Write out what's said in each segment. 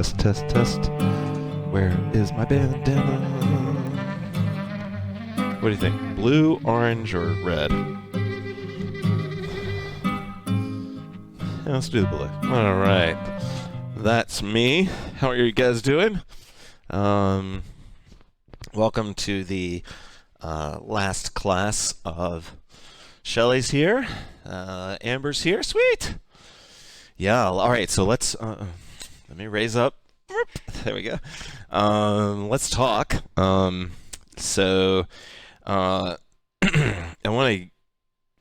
Test, test, test. Where is my bandana? What do you think? Blue, orange, or red? Yeah, let's do the blue. All right. That's me. How are you guys doing? Welcome to the last class of Shelly's here. Amber's here. Sweet. Yeah. All right. So let me raise up. There we go. Let's talk. So I want to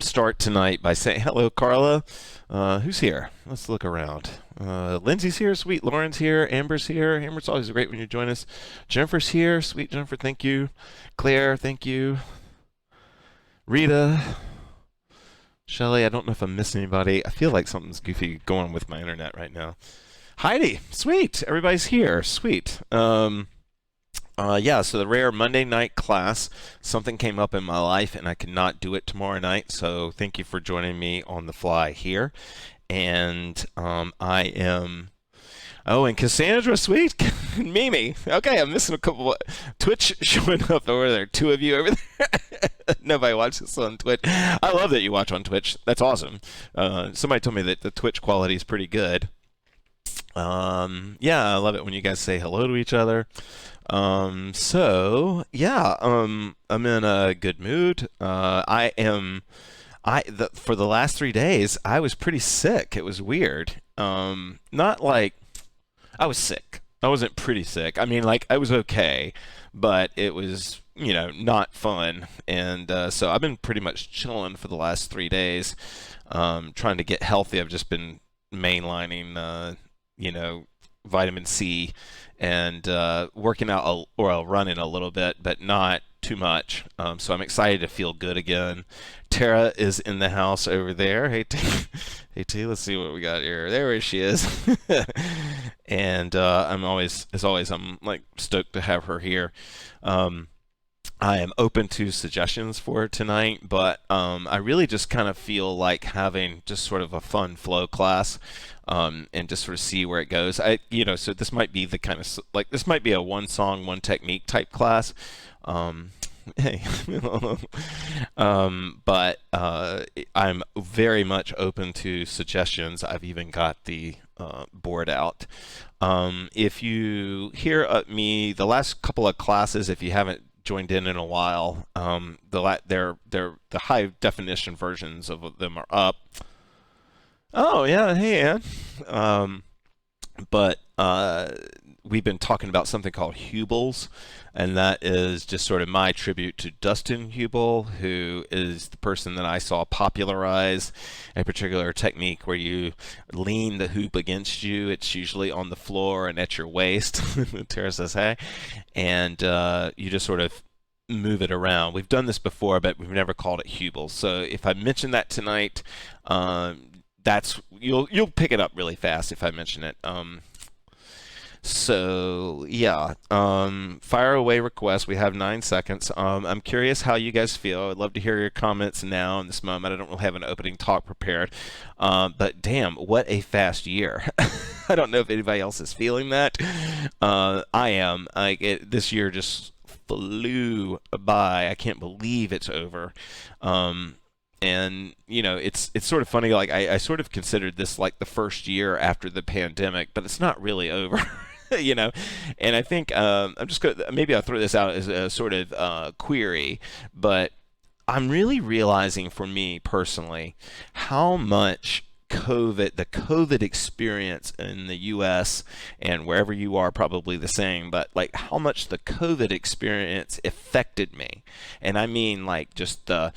start tonight by saying hello, Carla. Who's here? Let's look around. Lindsay's here. Sweet. Lauren's here. Amber's here. Amber's always great when you join us. Jennifer's here. Sweet Jennifer. Thank you. Claire. Thank you. Rita. Shelly. I don't know if I'm missing anybody. I feel like something's goofy going with my internet right now. Heidi. Sweet. Everybody's here. Sweet. Yeah, so the rare Monday night class, something came up in my life and I could not do it tomorrow night, so thank you for joining me on the fly here. And I am... Oh, and Cassandra, sweet. Mimi. Okay, I'm missing a couple of... Twitch showing up over there. Two of you over there. Nobody watches on Twitch. I love that you watch on Twitch. That's awesome. Somebody told me that the Twitch quality is pretty good. Yeah, I love it when you guys say hello to each other. So yeah, I'm in a good mood. For the last 3 days, I was pretty sick. It was weird. Not like I was sick. I wasn't pretty sick. I mean, like I was okay, but it was, not fun. And so I've been pretty much chilling for the last 3 days, trying to get healthy. I've just been mainlining, vitamin C and working out or running a little bit, but not too much. So I'm excited to feel good again. Tara is in the house over there. Hey, hey T, let's see what we got here. There she is. And I'm like stoked to have her here. I am open to suggestions for tonight, but I really just kind of feel like having just sort of a fun flow class, and just sort of see where it goes. So this might be the kind of this might be a one song, one technique type class. Hey, but I'm very much open to suggestions. I've even got the board out. If you hear me the last couple of classes, if you haven't joined in a while, the high definition versions of them are up. Oh yeah, hey Ann. But we've been talking about something called Hubels, and that is just sort of my tribute to Dustin Hubel, who is the person that I saw popularize a particular technique where you lean the hoop against you. It's usually on the floor and at your waist. Tara says, hey. And you just sort of move it around. We've done this before, but we've never called it Hubel. So if I mention that tonight, you'll pick it up really fast if I mention it. So yeah, fire away requests. We have 9 seconds. I'm curious how you guys feel. I'd love to hear your comments now in this moment. I don't really have an opening talk prepared, but damn, what a fast year. I don't know if anybody else is feeling that. I am. This year just flew by. I can't believe it's over. And it's sort of funny. Like I sort of considered this like the first year after the pandemic, but it's not really over. And I think I'm just gonna maybe I'll throw this out as a sort of query, but I'm really realizing for me personally how much the COVID experience in the U.S. and wherever you are probably the same, but like how much the COVID experience affected me. And I mean like just the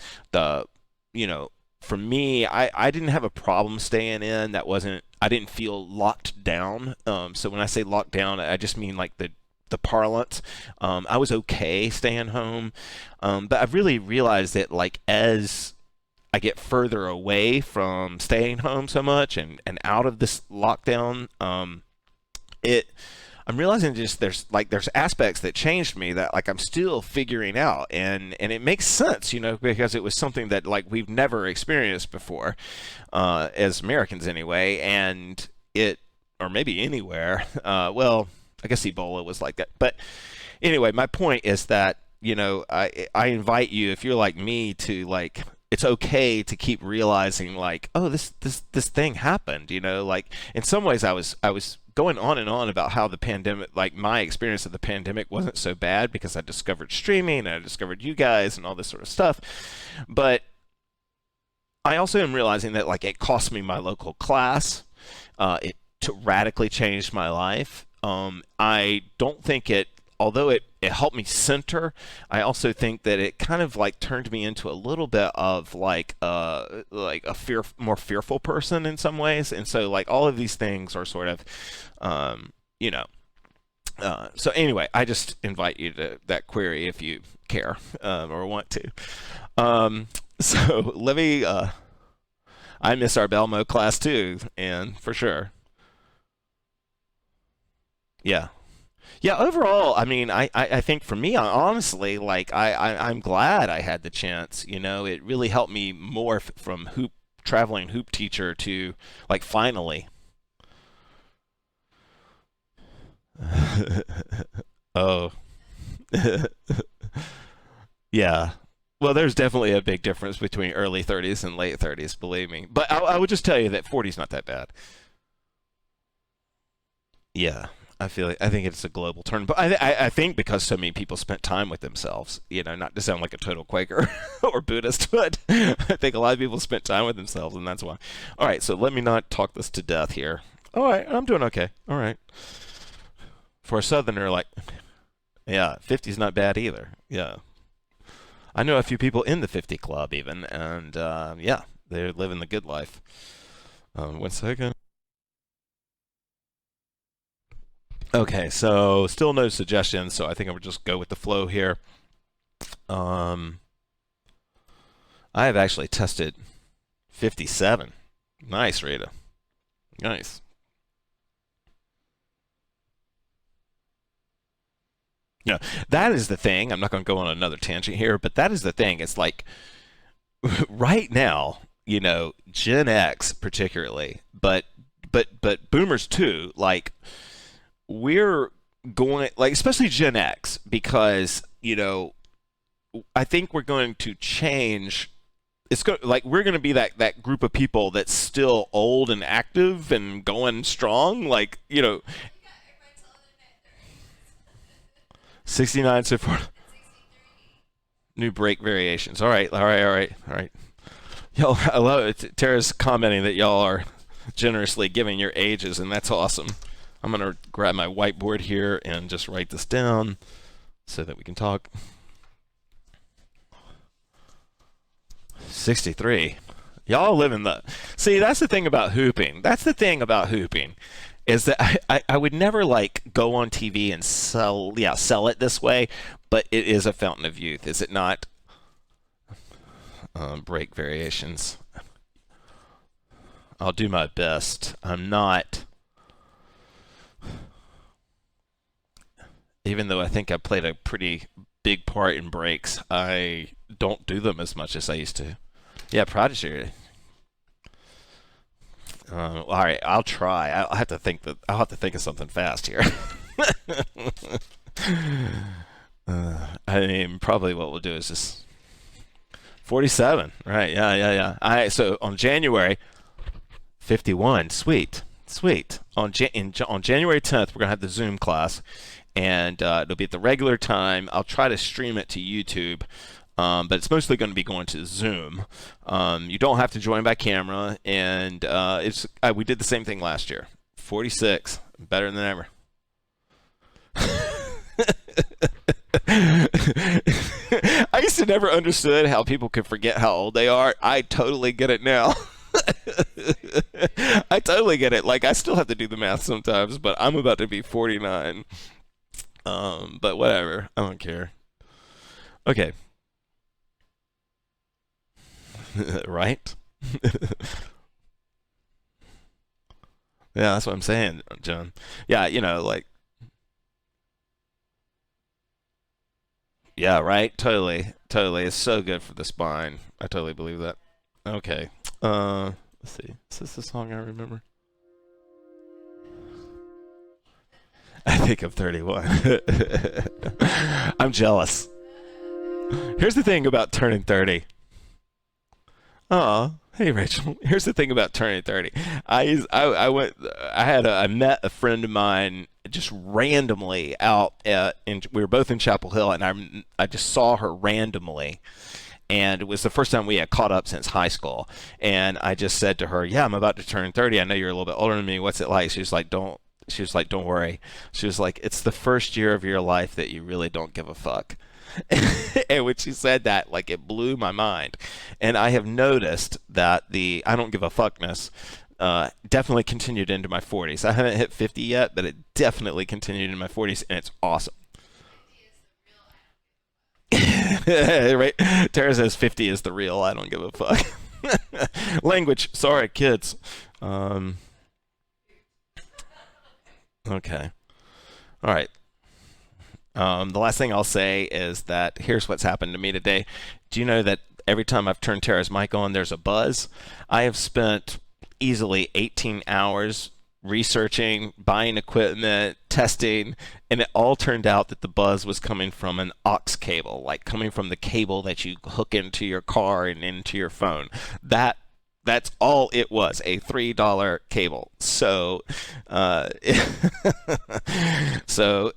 for me, I didn't have a problem staying in. I didn't feel locked down. So when I say locked down, I just mean like the parlance. I was okay staying home. But I've really realized that like as I get further away from staying home so much and out of this lockdown, I'm realizing just there's aspects that changed me that like I'm still figuring out, and it makes sense, because it was something that like we've never experienced before, as Americans anyway, and it or maybe anywhere. Well, I guess Ebola was like that. But anyway, my point is that, I invite you, if you're like me, to like, it's okay to keep realizing like, oh, this thing happened, like in some ways I was going on and on about how the pandemic, like my experience of the pandemic wasn't so bad because I discovered streaming and I discovered you guys and all this sort of stuff. But I also am realizing that like it cost me my local class. It radically changed my life. I don't think it, although it helped me center, I also think that it kind of like turned me into a little bit of like a more fearful person in some ways. And so like all of these things are sort of, you know, so anyway, I just invite you to that query if you care or want to. So let me. I miss our Belmo class too, and for sure. Yeah. Yeah, overall, I mean, I think for me, honestly, like I'm glad I had the chance. It really helped me morph from traveling hoop teacher to like finally. Oh, yeah. Well, there's definitely a big difference between early 30s and late 30s, believe me. But I would just tell you that 40 is not that bad. Yeah, I think it's a global turn, but I think because so many people spent time with themselves, not to sound like a total Quaker or Buddhist, but I think a lot of people spent time with themselves, and that's why. All right, so let me not talk this to death here. All right, I'm doing okay. All right, for a Southerner, like, yeah, 50's not bad either. Yeah, I know a few people in the 50 club even, and yeah, they're living the good life. 1 second. Okay, so still no suggestions, so I think I would just go with the flow here. Um, I have actually tested 57. Nice, Rita. Nice. Yeah, that is the thing. I'm not going to go on another tangent here, but that is the thing. It's like right now, Gen X particularly, but boomers too, like we're going like especially Gen X because I think we're going to change. It's going like we're going to be that group of people that's still old and active and going strong. Like 69 so far. New break variations. All right, all right, all right, all right. Y'all, I love it. Tara's commenting that y'all are generously giving your ages, and that's awesome. I'm gonna grab my whiteboard here and just write this down so that we can talk. 63. Y'all live in the. See, that's the thing about hooping. That's the thing about hooping, is that I would never like go on TV and sell it this way, but it is a fountain of youth, is it not? Break variations. I'll do my best. I'm not. Even though I think I played a pretty big part in breaks, I don't do them as much as I used to. Yeah, Prodigy. All right, I'll try. I'll have to think of something fast here. I mean, probably what we'll do is just 47. Right? Yeah, yeah, yeah. So on January 51. Sweet, sweet. On January 10th, we're gonna have the Zoom class, and it'll be at the regular time. I'll try to stream it to YouTube. But it's mostly going to be going to Zoom. You don't have to join by camera, and we did the same thing last year. 46, better than ever. I used to never understood how people could forget how old they are. I totally get it now. I totally get it. Like I still have to do the math sometimes, but I'm about to be 49. But whatever. I don't care. Okay. Right? Yeah, that's what I'm saying, John. Yeah, like, yeah, right? Totally, totally. It's so good for the spine. I totally believe that. Okay. Let's see. Is this the song I remember? I think I'm 31. I'm jealous. Here's the thing about turning 30. Oh, hey Rachel. Here's the thing about turning 30. I went I met a friend of mine just randomly out we were both in Chapel Hill, and I just saw her randomly, and it was the first time we had caught up since high school. And I just said to her, "Yeah, I'm about to turn 30. I know you're a little bit older than me. What's it like?" She was like, "Don't worry." She was like, "It's the first year of your life that you really don't give a fuck." And when she said that, like, it blew my mind. And I have noticed that the I don't give a fuckness definitely continued into my 40s. I haven't hit 50 yet, but it definitely continued in my 40s, and it's awesome. Right? Tara says 50 is the real I don't give a fuck. Language. Sorry, kids. Um, okay. All right. The last thing I'll say is that here's what's happened to me today. Do you know that every time I've turned Tara's mic on, there's a buzz? I have spent easily 18 hours researching, buying equipment, testing, and it all turned out that the buzz was coming from an aux cable, like coming from the cable that you hook into your car and into your phone. That that's all it was, a $3 cable. So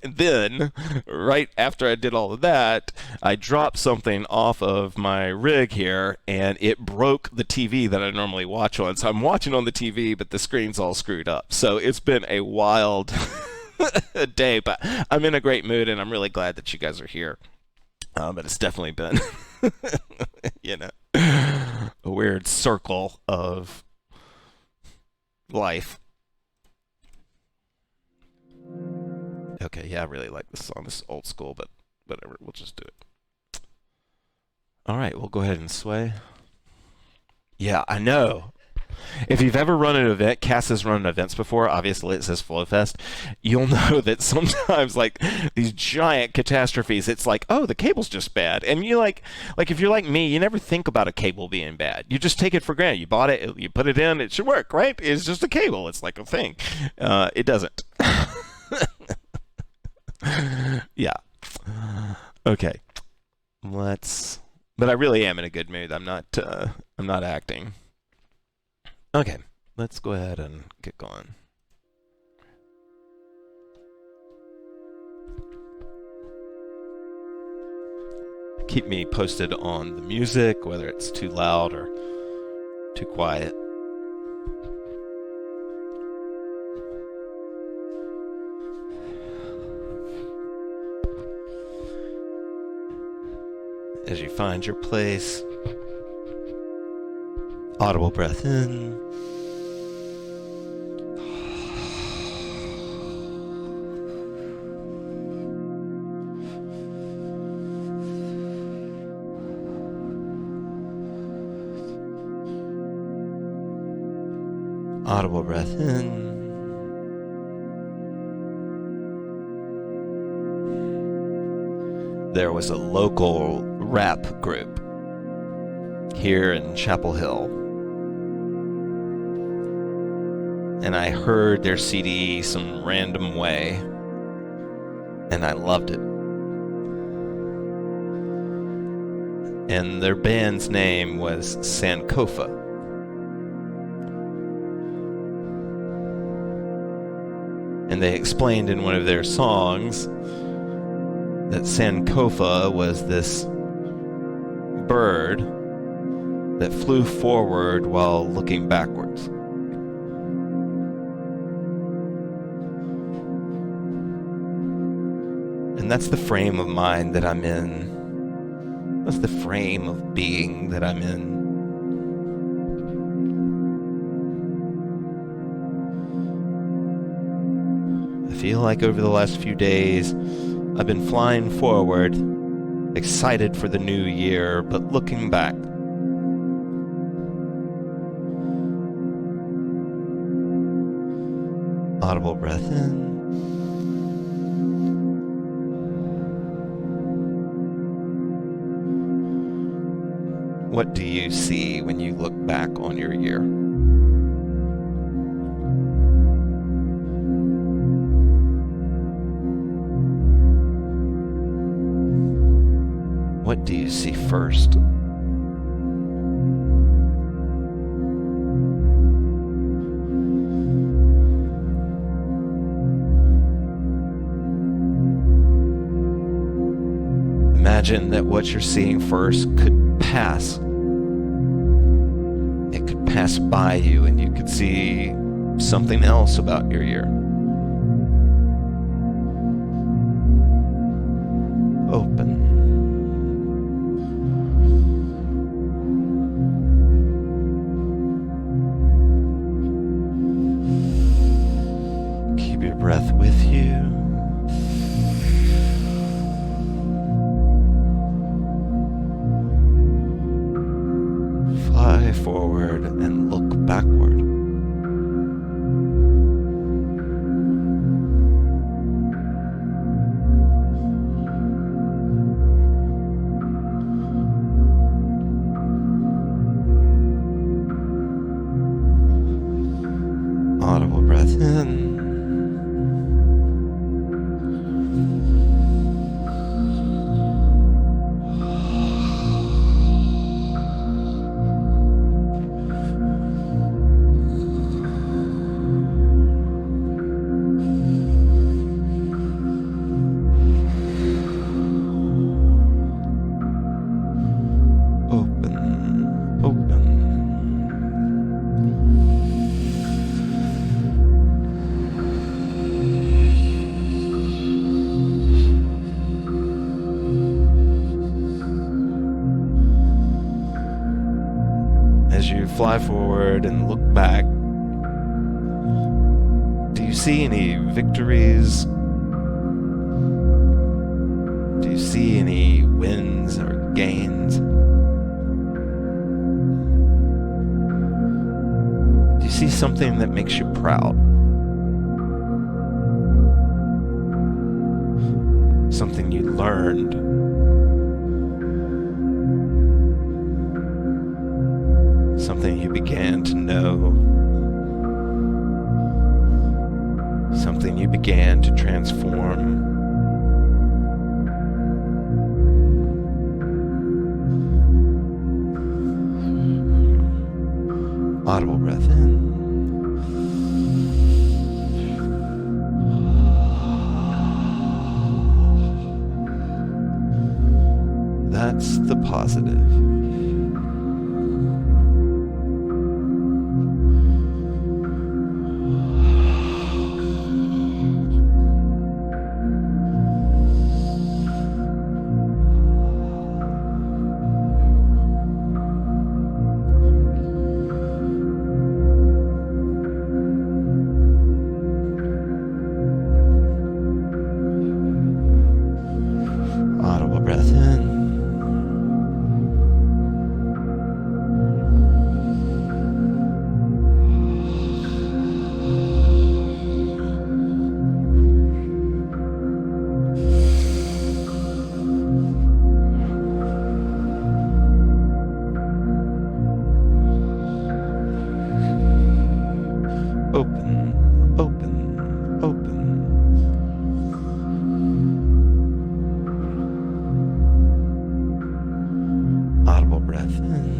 then, right after I did all of that, I dropped something off of my rig here, and it broke the TV that I normally watch on. So I'm watching on the TV, but the screen's all screwed up. So it's been a wild day, but I'm in a great mood, and I'm really glad that you guys are here. But it's definitely been, you know, a weird circle of life. Okay, yeah, I really like this song. This is old school, but whatever. We'll just do it. All right, we'll go ahead and sway. Yeah, I know. If you've ever run an event, Cass has run events before. Obviously, it says FlowFest. You'll know that sometimes, like these giant catastrophes, it's like, oh, the cable's just bad, and you like if you're like me, you never think about a cable being bad. You just take it for granted. You bought it, you put it in, it should work, right? It's just a cable. It's like a thing. It doesn't. Yeah. Okay. Let's. But I really am in a good mood. I'm not. I'm not acting. Okay, let's go ahead and get going. Keep me posted on the music, whether it's too loud or too quiet. As you find your place, audible breath in. Audible breath in. There was a local rap group here in Chapel Hill, and I heard their CD some random way, and I loved it. And their band's name was Sankofa. And they explained in one of their songs that Sankofa was this bird that flew forward while looking backwards. And that's the frame of mind that I'm in. That's the frame of being that I'm in. I feel like over the last few days, I've been flying forward, excited for the new year, but looking back. Audible breath in. What do you see when you look back on your year? do you see first? Imagine that what you're seeing first could pass. It could pass by you and you could see something else about your year. Open. Keep your breath with you. Fly forward and look backward. Audible breath in. As you fly forward and look back, do you see any victories? Do you see any wins or gains? Do you see something that makes you proud? Something you learned? Something you began to know, something you began to transform. Audible breath in. That's the positive. Audible breath in. Open, open, open. Audible breath in.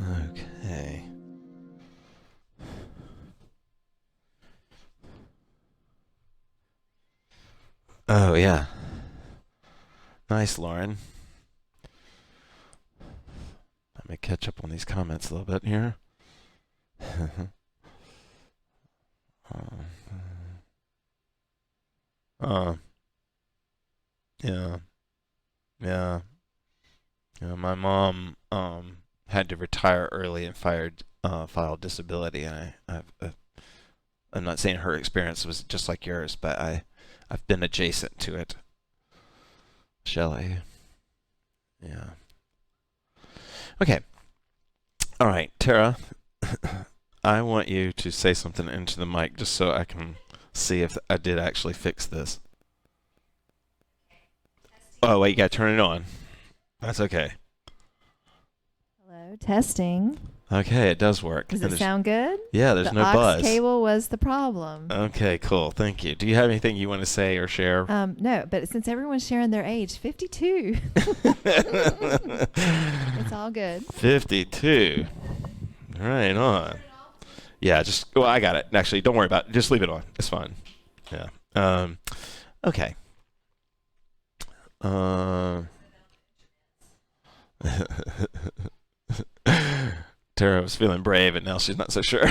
Okay. Oh, yeah. Nice, Lauren. Let me catch up on these comments a little bit here. uh, yeah, yeah. My mom had to retire early and filed disability, and I'm not saying her experience was just like yours, but I've been adjacent to it. Shelley. Yeah. Okay. All right, Tara. I want you to say something into the mic just so I can see if I did actually fix this. Oh, wait, you gotta turn it on. That's okay. Hello, testing. Okay, it does work. Does it sound good? Yeah, there's no The aux buzz. cable was the problem. Okay, cool. Thank you. Do you have anything you want to say or share? No, but since everyone's sharing their age, 52. It's all good. 52. Right on. Yeah, well, I got it. Actually, don't worry about it. Just leave it on. It's fine. Yeah. Okay. Tara was feeling brave, and now she's not so sure.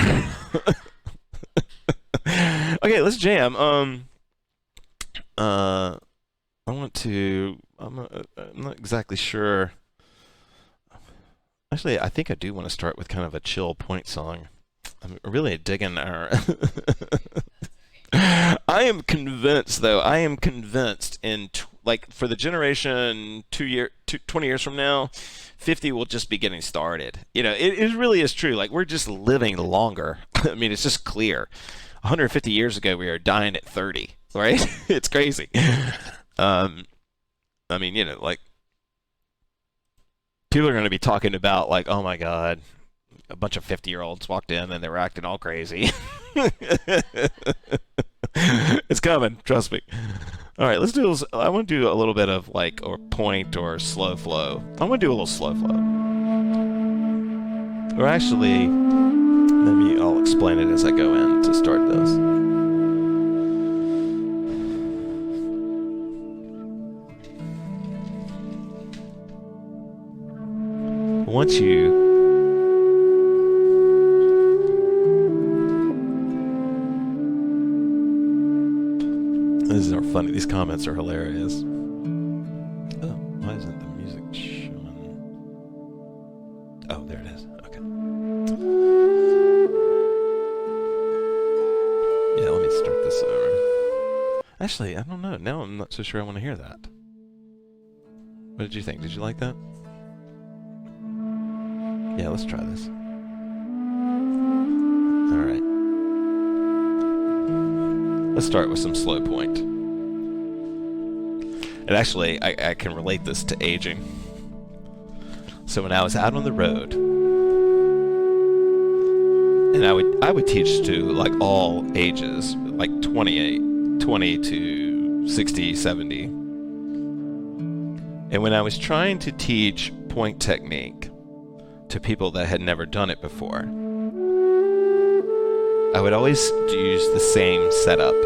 Okay, let's jam. I want to. I'm not exactly sure. Actually, I think I do want to start with kind of a chill point song. I'm really digging our. I am convinced, though. I am convinced like for the generation 20 years from now, 50 will just be getting started. You know, it really is true. Like we're just living longer. I mean, it's just clear. 150 years ago, we were dying at 30. Right? It's crazy. I mean, you know, like people are going to be talking about like, oh my God, a bunch of 50-year-olds walked in and they were acting all crazy. It's coming, trust me. All right, let's do. I want to do a little bit of like or point or slow flow. I want to do a little slow flow. Or actually, I'll explain it as I go in to start this. Once you These are funny. These comments are hilarious. Oh, why isn't the music showing? Oh, there it is. Okay. Yeah, let me start this over. Actually, I don't know. Now I'm not so sure I want to hear that. What did you think? Did you like that? Yeah, let's try this. All right. Let's start with some slow point. And actually, I can relate this to aging. So when I was out on the road, and I would teach to like all ages, like 20 to 60, 70. And when I was trying to teach point technique to people that had never done it before, I would always use the same setup.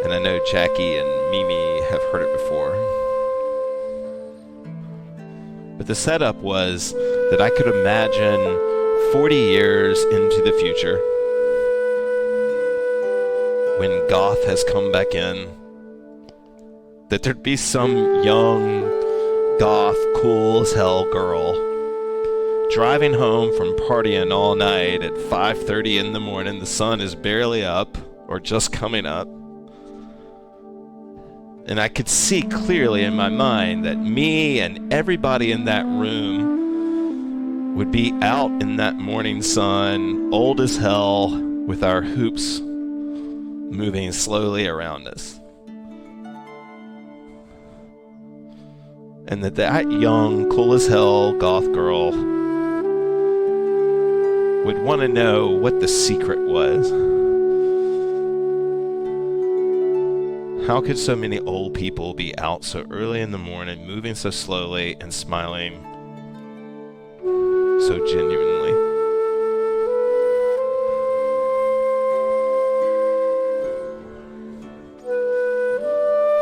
And I know Jackie and Mimi have heard it before. But the setup was that I could imagine 40 years into the future, when goth has come back in, that there'd be some young, goth, cool as hell girl driving home from partying all night at 5:30 in the morning. The sun is barely up or just coming up. And I could see clearly in my mind that me and everybody in that room would be out in that morning sun, old as hell, with our hoops moving slowly around us. And that young, cool as hell goth girl would want to know what the secret was. How could so many old people be out so early in the morning, moving so slowly and smiling so genuinely?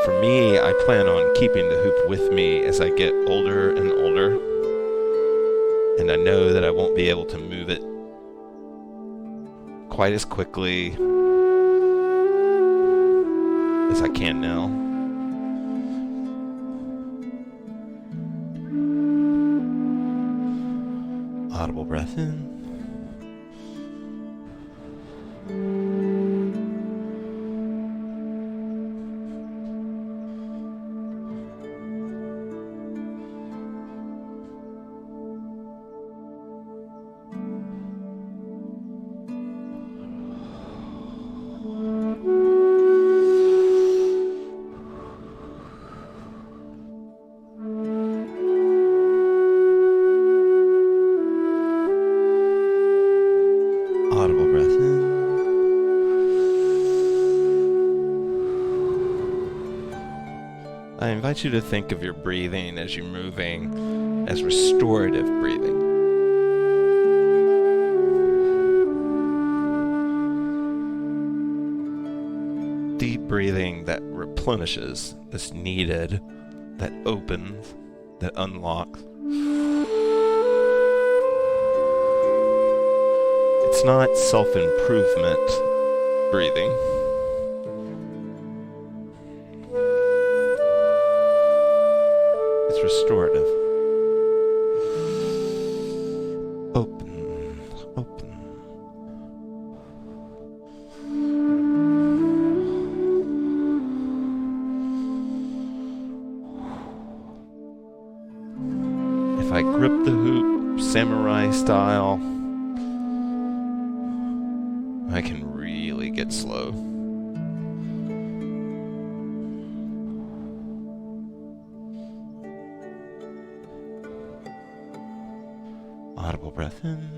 For me, I plan on keeping the hoop with me as I get older and older, and I know that I won't be able to move it quite as quickly as I can now. Audible breath in. invite you to think of your breathing as you're moving as restorative breathing. Deep breathing that replenishes, that's needed, that opens, that unlocks. It's not self-improvement breathing. It's restorative. Open, open. If I grip the hoop samurai style, I can really get slow. Audible breath in.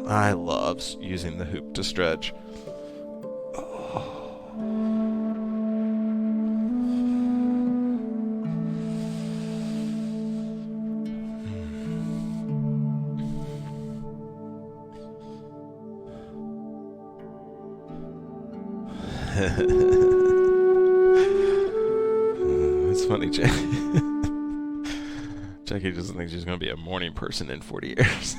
I love using the hoop to stretch. It's funny, Jackie doesn't think she's going to be a morning person in 40 years.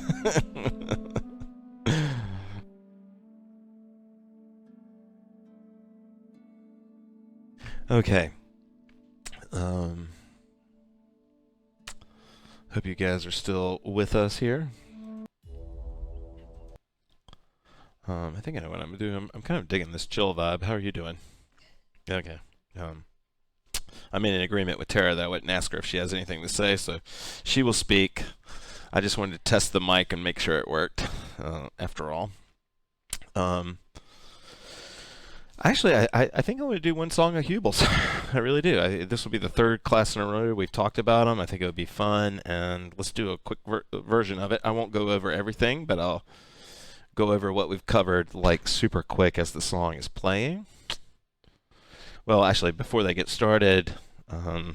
Okay. Hope you guys are still with us here. I think I know what I'm doing. I'm kind of digging this chill vibe. How are you doing? Okay. I'm in agreement with Tara that I wouldn't ask her if she has anything to say, so she will speak. I just wanted to test the mic and make sure it worked, after all. Actually, I think I'm going to do one song of Hubel's. I really do. This will be the third class in a row we've talked about them. I think it would be fun, and let's do a quick version of it. I won't go over everything, but I'll go over what we've covered like super quick as the song is playing. Well, actually, before they get started, that'll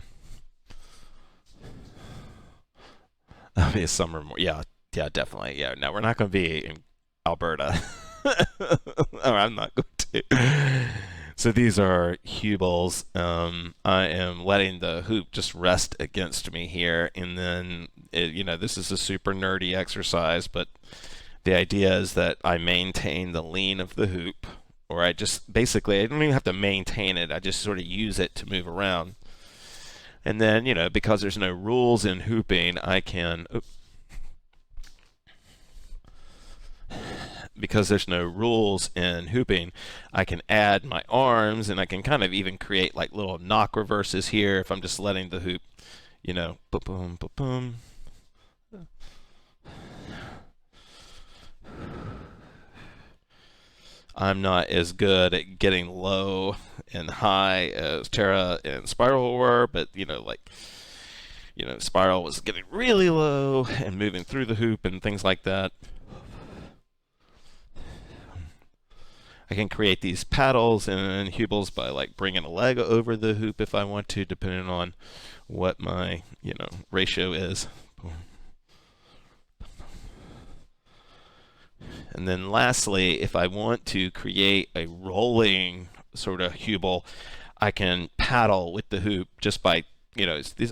be a summer. Yeah, definitely. Yeah, no, we're not going to be in Alberta. Oh, I'm not going to. So these are Hubel's. I am letting the hoop just rest against me here, and then this is a super nerdy exercise, but the idea is that I maintain the lean of the hoop, or I just basically I don't even have to maintain it. I just sort of use it to move around, and then because there's no rules in hooping, I can. Because there's no rules in hooping, I can add my arms, and I can kind of even create like little knock reverses here if I'm just letting the hoop, boom, boom, boom, boom. I'm not as good at getting low and high as Tara and Spiral were, but Spiral was getting really low and moving through the hoop and things like that. I can create these paddles and Hubels by like bringing a leg over the hoop if I want to, depending on what my ratio is. And then lastly, if I want to create a rolling sort of Hubel, I can paddle with the hoop just by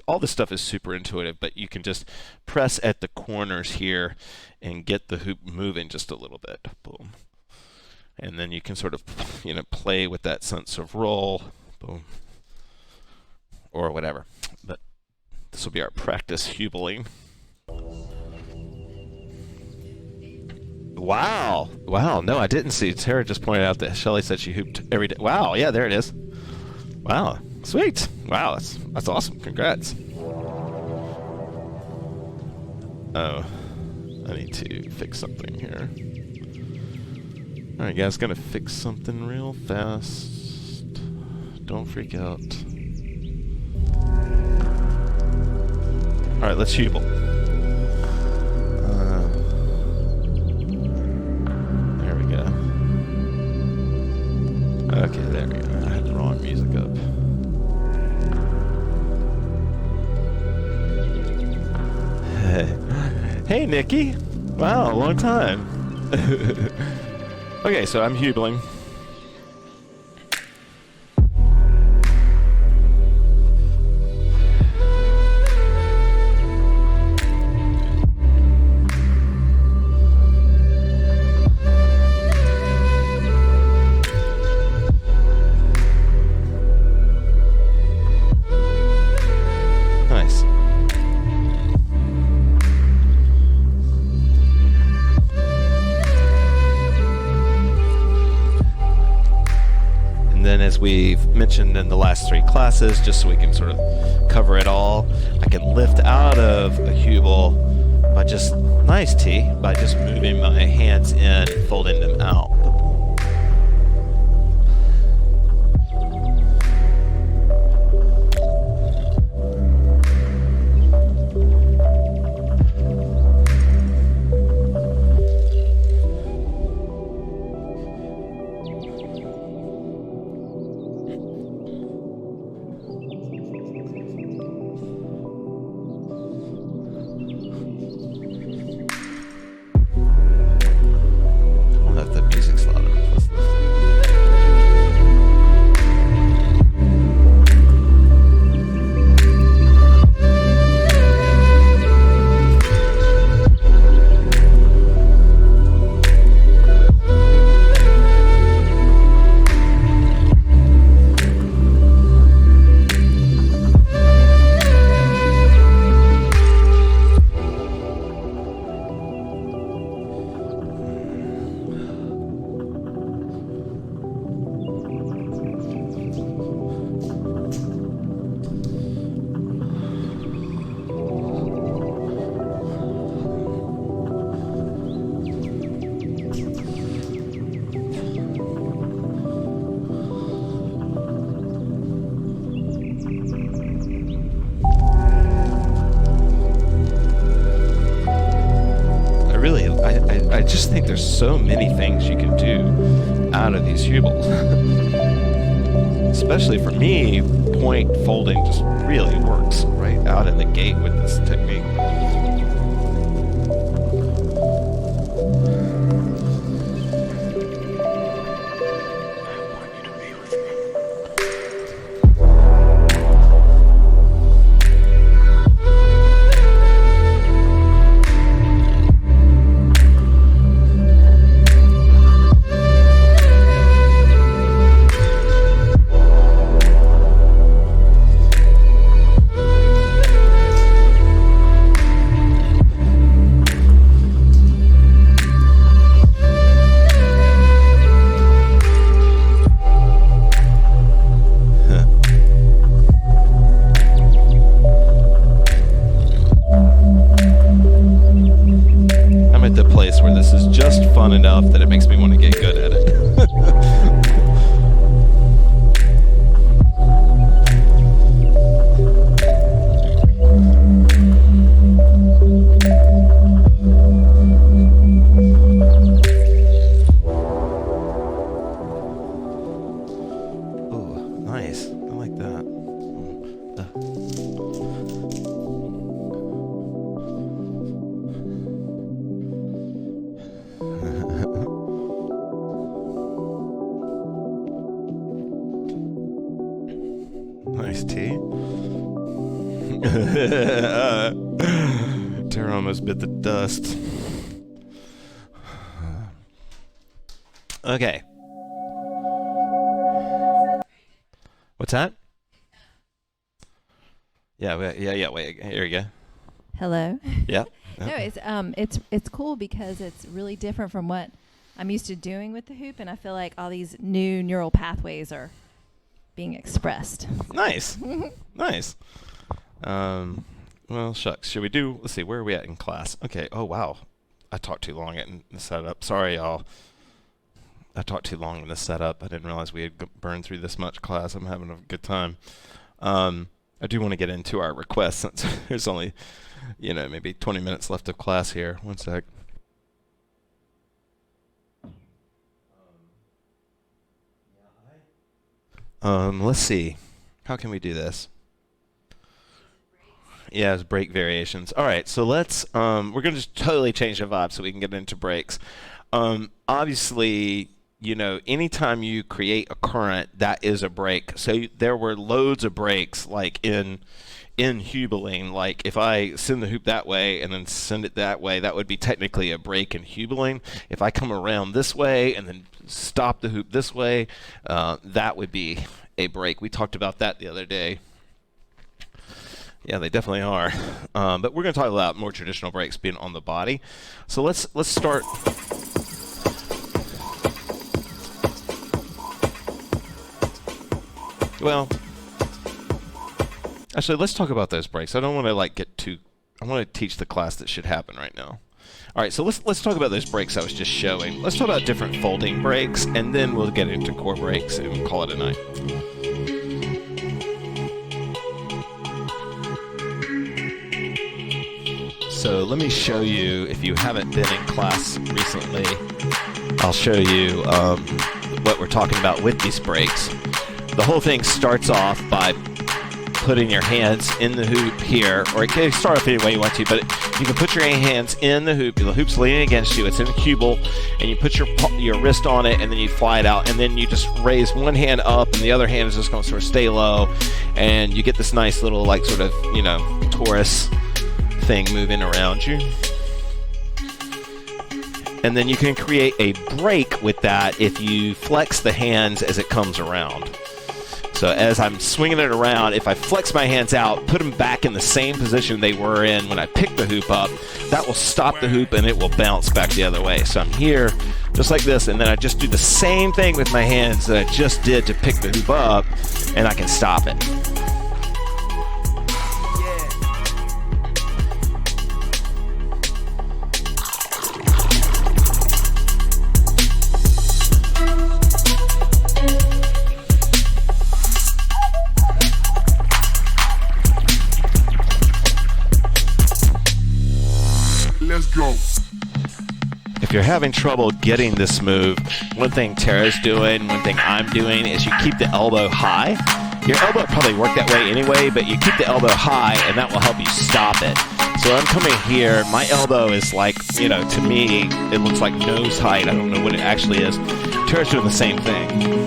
all this stuff is super intuitive, but you can just press at the corners here and get the hoop moving just a little bit. Boom. And then you can sort of, play with that sense of roll, boom, or whatever. But this will be our practice Hubeling. Wow. No, I didn't see. Tara just pointed out that Shelly said she hooped every day. Wow. Yeah, there it is. Wow. Sweet. Wow. That's awesome. Congrats. Oh, I need to fix something here. Alright guys, gonna fix something real fast. Don't freak out. Alright, let's Hubel. There we go. Okay, there we go. I had the wrong music up. Hey, Nikki. Wow, long time. Okay, so I'm Hubling. Nice. And then, as we've mentioned in the last 3 classes, just so we can sort of cover it all, I can lift out of a Hubel by just, nice T, by just moving my hands in and folding them out. I just think there's so many things you can do out of these Hubels. Especially for me, point folding just really works right out of the gate with this technique. Where this is just fun enough that it makes me want to get good at it. Ooh, nice. I like that. Nice tea. Tara almost bit the dust. Okay. What's that? Yeah, wait, here we go. Hello. Yeah. No, it's cool because it's really different from what I'm used to doing with the hoop, and I feel like all these new neural pathways are being expressed. Nice. Nice. Well, shucks. Should we do? Let's see. Where are we at in class? Okay. Oh wow, I talked too long in the setup. Sorry, y'all. I talked too long in the setup. I didn't realize we had burned through this much class. I'm having a good time. I do want to get into our requests since there's only, maybe 20 minutes left of class here. One sec. Let's see. How can we do this? Yeah, it's break variations. All right, so let's, we're going to just totally change the vibe so we can get into breaks. Obviously, anytime you create a current, that is a break. So there were loads of breaks, like in Hubeling. Like if I send the hoop that way and then send it that way, that would be technically a break in Hubeling. If I come around this way and then stop the hoop this way, that would be a break. We talked about that the other day. Yeah, they definitely are. But we're going to talk about more traditional breaks being on the body. So let's start. Well, actually, let's talk about those breaks. I don't want to get too. I want to teach the class that should happen right now. All right, so let's talk about those breaks I was just showing. Let's talk about different folding breaks, and then we'll get into core breaks and call it a night. So let me show you, if you haven't been in class recently, I'll show you what we're talking about with these breaks. The whole thing starts off by putting your hands in the hoop here, or it can start off any way you want to, but you can put your hands in the hoop. The hoop's leaning against you. It's in the cubel, and you put your wrist on it, and then you fly it out, and then you just raise one hand up, and the other hand is just going to sort of stay low, and you get this nice little, torus thing moving around you. And then you can create a break with that if you flex the hands as it comes around. So as I'm swinging it around, if I flex my hands out, put them back in the same position they were in when I picked the hoop up, that will stop the hoop and it will bounce back the other way. So I'm here just like this, and then I just do the same thing with my hands that I just did to pick the hoop up, and I can stop it. Let's go. If you're having trouble getting this move, one thing Tara's doing, one thing I'm doing is you keep the elbow high. Your elbow probably work that way anyway, but you keep the elbow high and that will help you stop it. So I'm coming here, my elbow is to me, it looks like nose height. I don't know what it actually is. Tara's doing the same thing.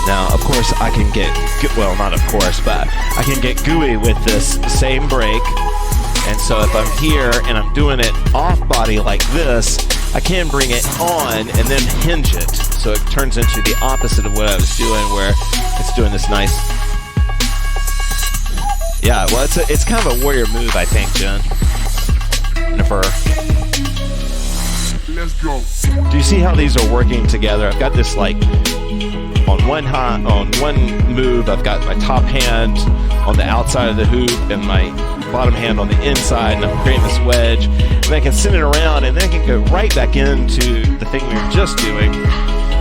Now, of course, I can get, well, not of course, but I can get gooey with this same break. And so if I'm here and I'm doing it off body like this, I can bring it on and then hinge it. So it turns into the opposite of what I was doing, where it's doing this nice. Yeah, well, it's kind of a warrior move, I think, Jen. Jennifer. Let's go. Do you see how these are working together? I've got this on one move, I've got my top hand on the outside of the hoop and my bottom hand on the inside, and I'm creating this wedge. And then I can send it around, and then I can go right back into the thing we were just doing.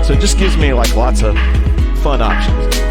So it just gives me lots of fun options.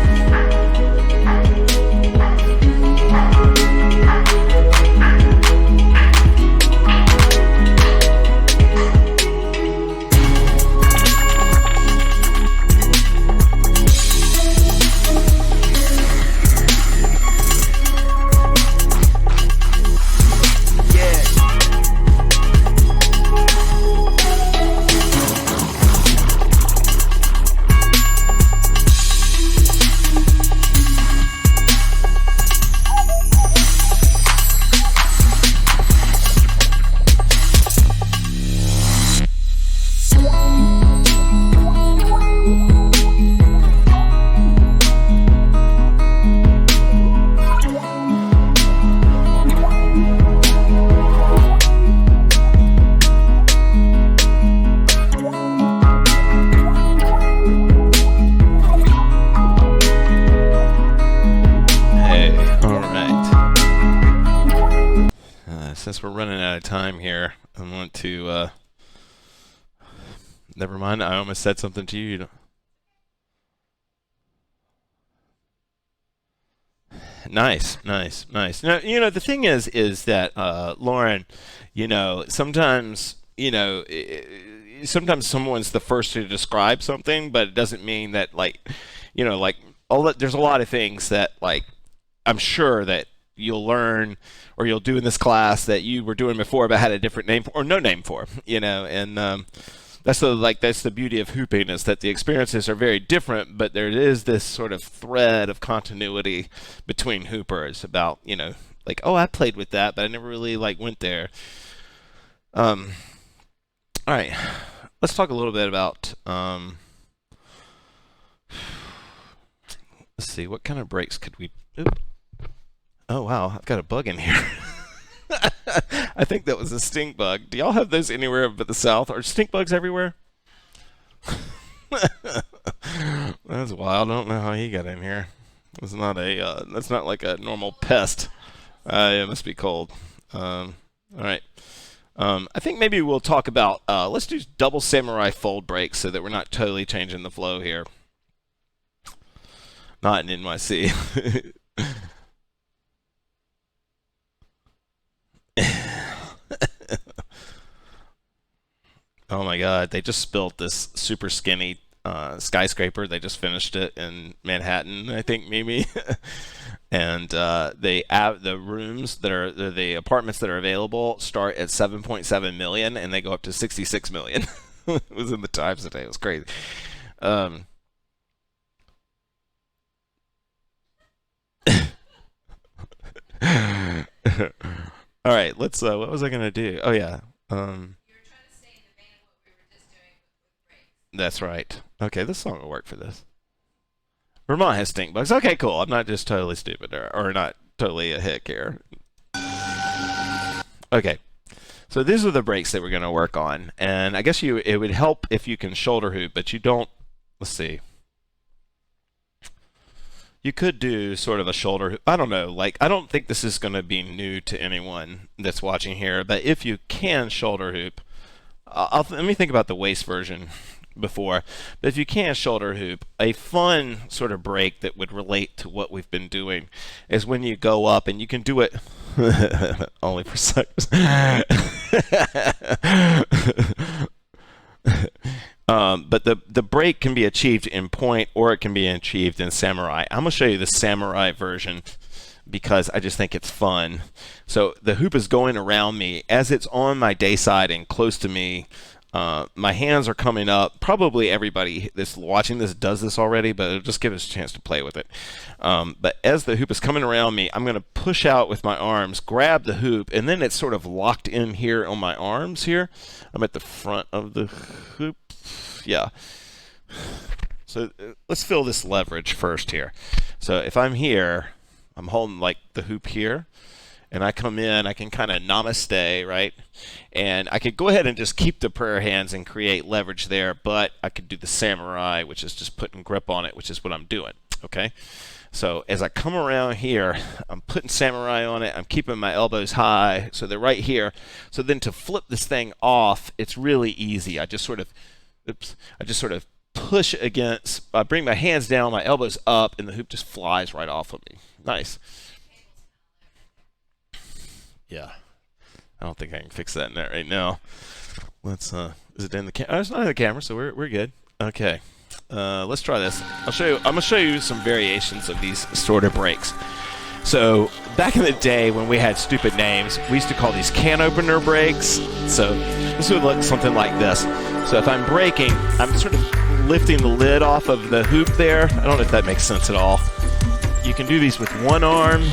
since we're running out of time here, I want to. Never mind. I almost said something to you. Nice, nice, nice. Now, the thing is that Lauren, sometimes, sometimes someone's the first to describe something, but it doesn't mean that like all that. There's a lot of things that like I'm sure that you'll learn or you'll do in this class that you were doing before but had a different name for, or no name for, and that's the beauty of hooping, is that the experiences are very different, but there is this sort of thread of continuity between hoopers about, like, oh, I played with that, but I never really like went there. All right, let's talk a little bit about let's see, what kind of breaks could we? Oop. Oh wow, I've got a bug in here. I think that was a stink bug. Do y'all have those anywhere but the South? Are stink bugs everywhere? That's wild. I don't know how he got in here. It's not a. That's not like a normal pest. It must be cold. All right. I think maybe we'll talk about. Let's do double samurai fold breaks so that we're not totally changing the flow here. Not in NYC. Oh my god, they just built this super skinny skyscraper. They just finished it in Manhattan, I think, maybe. And the rooms that are the apartments that are available start at 7.7 million and they go up to 66 million. It was in the Times today. It was crazy. All right, let's what was I gonna do? Oh yeah. That's right. Okay, this song will work for this. Vermont has stink bugs. Okay, cool. I'm not just totally stupid or not totally a hick here. Okay. So these are the breaks that we're going to work on. And I guess it would help if you can shoulder hoop, but you don't. Let's see. You could do sort of a shoulder hoop. I don't know. Like, I don't think this is going to be new to anyone that's watching here, but if you can shoulder hoop, let me think about the waist version before. But if you can shoulder hoop, a fun sort of break that would relate to what we've been doing is when you go up and you can do it only for suckers. But the break can be achieved in point or it can be achieved in samurai. I'm going to show you the samurai version because I just think it's fun. So the hoop is going around me. As it's on my day side and close to me, my hands are coming up. Probably everybody that's watching this does this already, but it'll just give us a chance to play with it. But as the hoop is coming around me, I'm going to push out with my arms, grab the hoop, and then it's sort of locked in here on my arms here. I'm at the front of the hoop. Yeah. So let's feel this leverage first here. So if I'm here, I'm holding like the hoop here, and I come in, I can kind of namaste, right? And I could go ahead and just keep the prayer hands and create leverage there, but I could do the samurai, which is just putting grip on it, which is what I'm doing, okay? So as I come around here, I'm putting samurai on it, I'm keeping my elbows high, so they're right here. So then to flip this thing off, it's really easy. I just sort of push against, I bring my hands down, my elbows up, and the hoop just flies right off of me. Nice. Yeah. I don't think I can fix that in there right now. Let's is it in the camera? Oh, it's not in the camera, so we're good. Okay. Let's try this. I'm gonna show you some variations of these sort of breaks. So back in the day when we had stupid names, we used to call these can opener breaks. So this would look something like this. So if I'm breaking, I'm sort of lifting the lid off of the hoop there. I don't know if that makes sense at all. You can do these with one arm.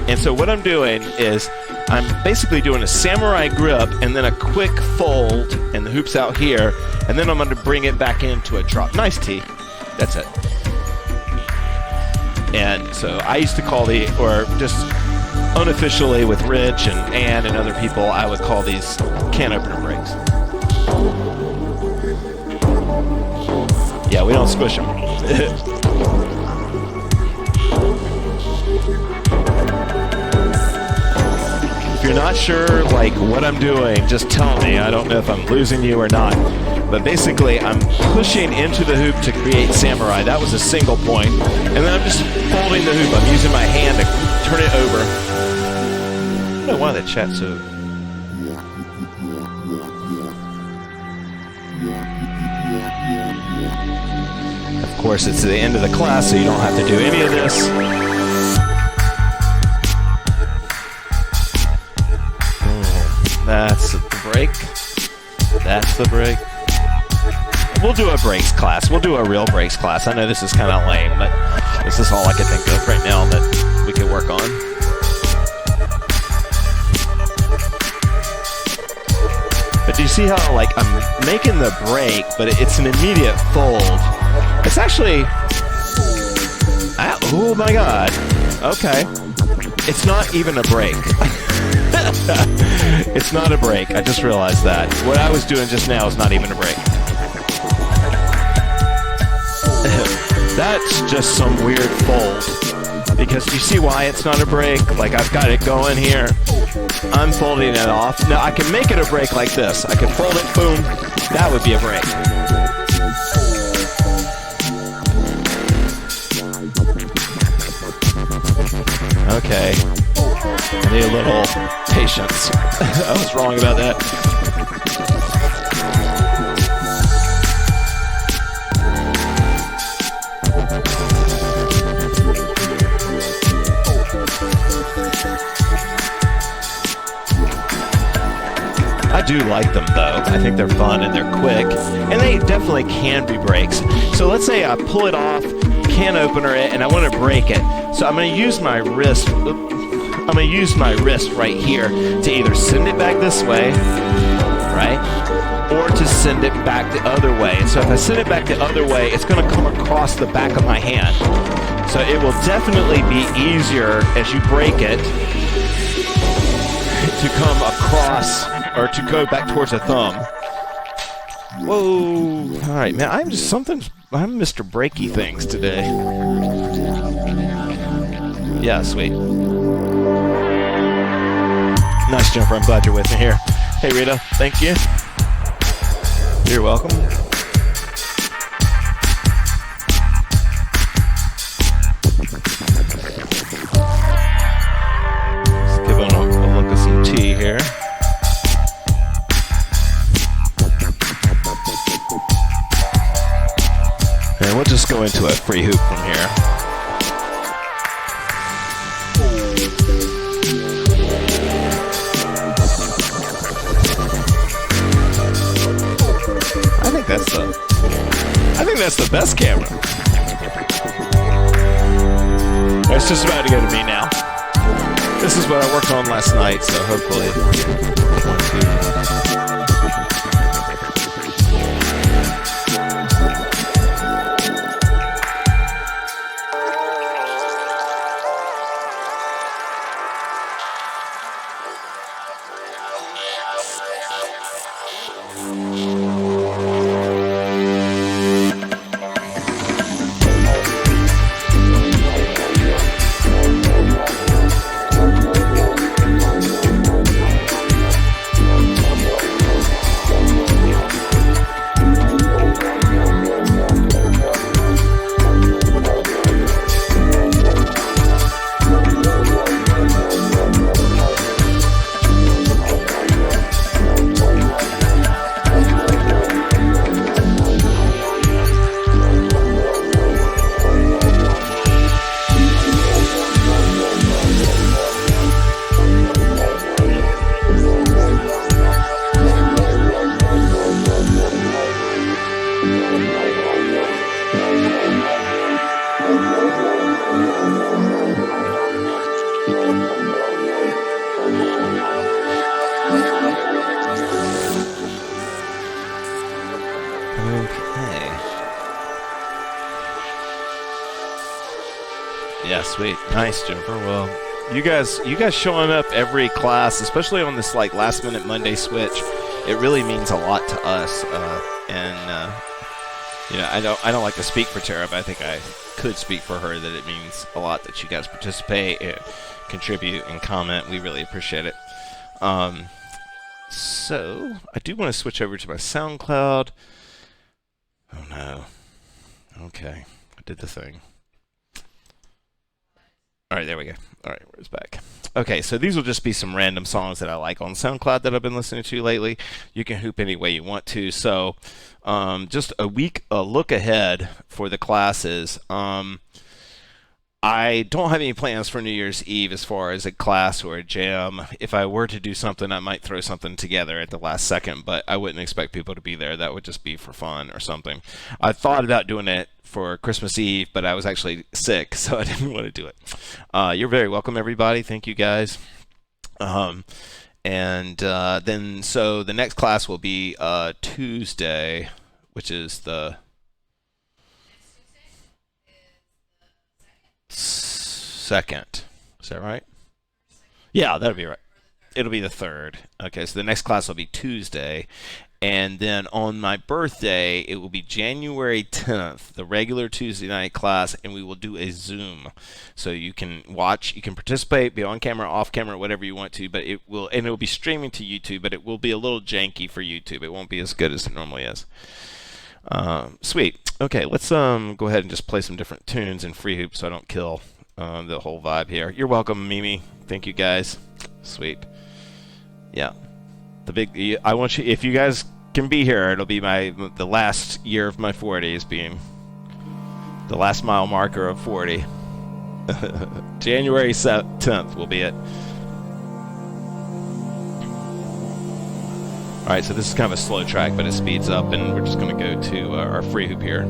And so what I'm doing is I'm basically doing a samurai grip and then a quick fold, and the hoop's out here, and then I'm going to bring it back into a drop. Nice T. That's it. And so I used to call or just unofficially with Rich and Ann and other people, I would call these can opener breaks. Yeah, we don't squish them. not sure like what I'm doing, just tell me. I don't know if I'm losing you or not. But basically, I'm pushing into the hoop to create samurai. That was a single point. And then I'm just folding the hoop. I'm using my hand to turn it over. I don't know why the chat's so... Of course, it's the end of the class, so you don't have to do any of this. That's the break. That's the break. We'll do a breaks class. We'll do a real breaks class. I know this is kind of lame, but this is all I can think of right now that we can work on. But do you see how, like, I'm making the break, but it's an immediate fold. It's actually... oh my god. Okay. It's not even a break. It's not a break. I just realized that. What I was doing just now is not even a break. That's just some weird fold. Because you see why it's not a break? Like, I've got it going here. I'm folding it off. Now, I can make it a break like this. I can fold it, boom. That would be a break. Okay. I need a little patience. I was wrong about that. I do like them though. I think they're fun and they're quick, and they definitely can be breaks. So let's say I pull it off, can opener it, and I want to break it. So I'm going to use my wrist. I'm going to use my wrist right here to either send it back this way, right, or to send it back the other way. And so if I send it back the other way, it's going to come across the back of my hand. So it will definitely be easier as you break it to come across or to go back towards a thumb. Whoa. All right, man, I'm Mr. Breaky Things today. Yeah, sweet. Nice jumper. I'm glad you're with me here. Hey, Rita, thank you. You're welcome. Let's give it a look at some tea here. And we'll just go into a free hoop from here. I think that's the best camera. It's just about to go to me now. This is what I worked on last night, so hopefully. 1, 2. Yeah, sweet. Nice, Jennifer. Well, you guys showing up every class, especially on this like last minute Monday switch, it really means a lot to us. You know, I don't like to speak for Tara, but I think I could speak for her that it means a lot that you guys participate, contribute, and comment. We really appreciate it. So I do want to switch over to my SoundCloud. Oh no. Okay, I did the thing. All right, there we go. All right, where's back? Okay, so these will just be some random songs that I like on SoundCloud that I've been listening to lately. You can hoop any way you want to. So just a look ahead for the classes. I don't have any plans for New Year's Eve as far as a class or a jam. If I were to do something, I might throw something together at the last second, but I wouldn't expect people to be there. That would just be for fun or something. I thought about doing it for Christmas Eve, but I was actually sick, so I didn't want to do it. You're very welcome, everybody. Thank you, guys. Then so the next class will be Tuesday, which is the second. Is that right? Yeah, that'll be right. It'll be the 3rd. Okay, so the next class will be Tuesday. And then on my birthday, it will be January 10th, the regular Tuesday night class, and we will do a Zoom. So you can watch, you can participate, be on camera, off camera, whatever you want to, but it will be streaming to YouTube, but it will be a little janky for YouTube. It won't be as good as it normally is. Sweet. Okay, let's go ahead and just play some different tunes in Free Hoop so I don't kill the whole vibe here. You're welcome, Mimi. Thank you, guys. Sweet. Yeah. I want you, if you guys can be here, it'll be the last year of my 40s, being the last mile marker of 40. January 10th will be it. Alright, so this is kind of a slow track, but it speeds up, and we're just going to go to our Free Hoop here.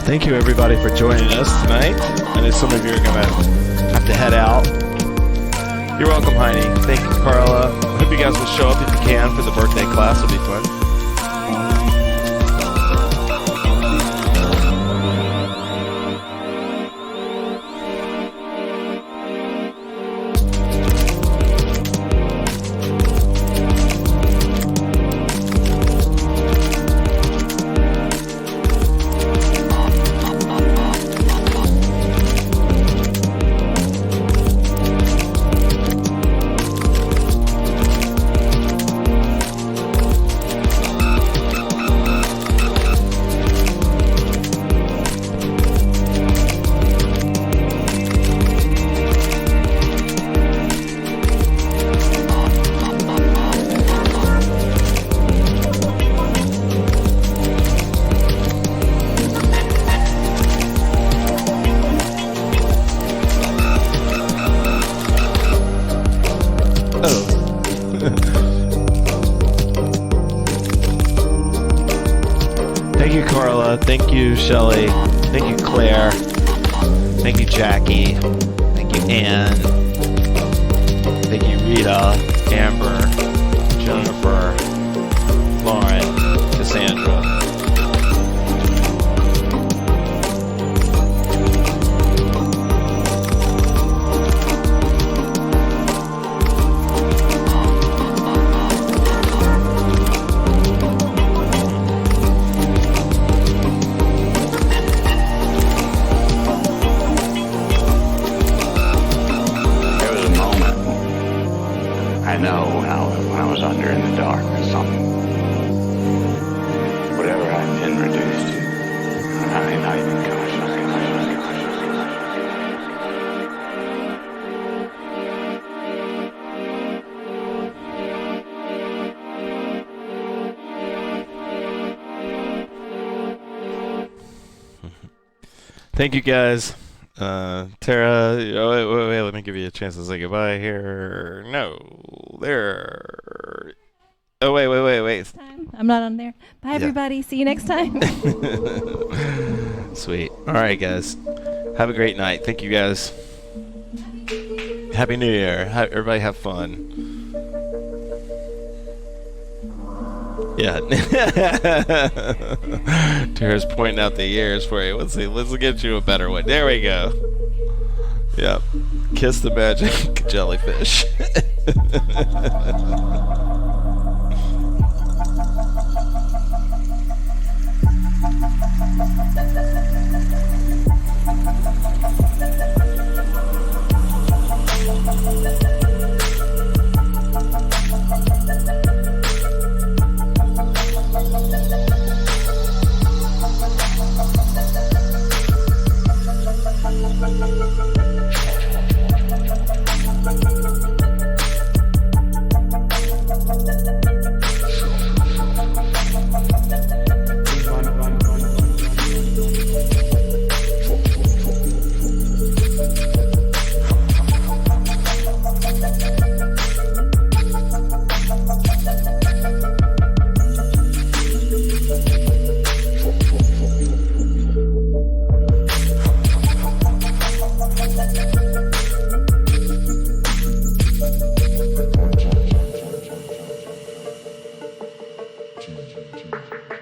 Thank you, everybody, for joining us tonight. I know some of you are going to have to head out. You're welcome, Heine. Thank you, Carla. I hope you guys will show up if you can for the birthday class. It'll be fun. Thank you, Carla. Thank you, Shelly. Thank you, Claire. Thank you, Jackie. Thank you, Anne. Thank you, Rita, Amber, Jennifer, Lauren, Cassandra. There was a moment, I know now, when I was under in the dark or something. Whatever I've been reduced to, now you can come. Thank you, guys. Tara, wait, let me give you a chance to say goodbye here. No, there. Oh, wait. Next time. I'm not on there. Bye, everybody. See you next time. Sweet. All right, guys. Have a great night. Thank you, guys. Happy New Year. Everybody have fun. Yeah. Tara's pointing out the years for you. Let's see. Let's get you a better one. There we go. Yep. Kiss the magic jellyfish. Change.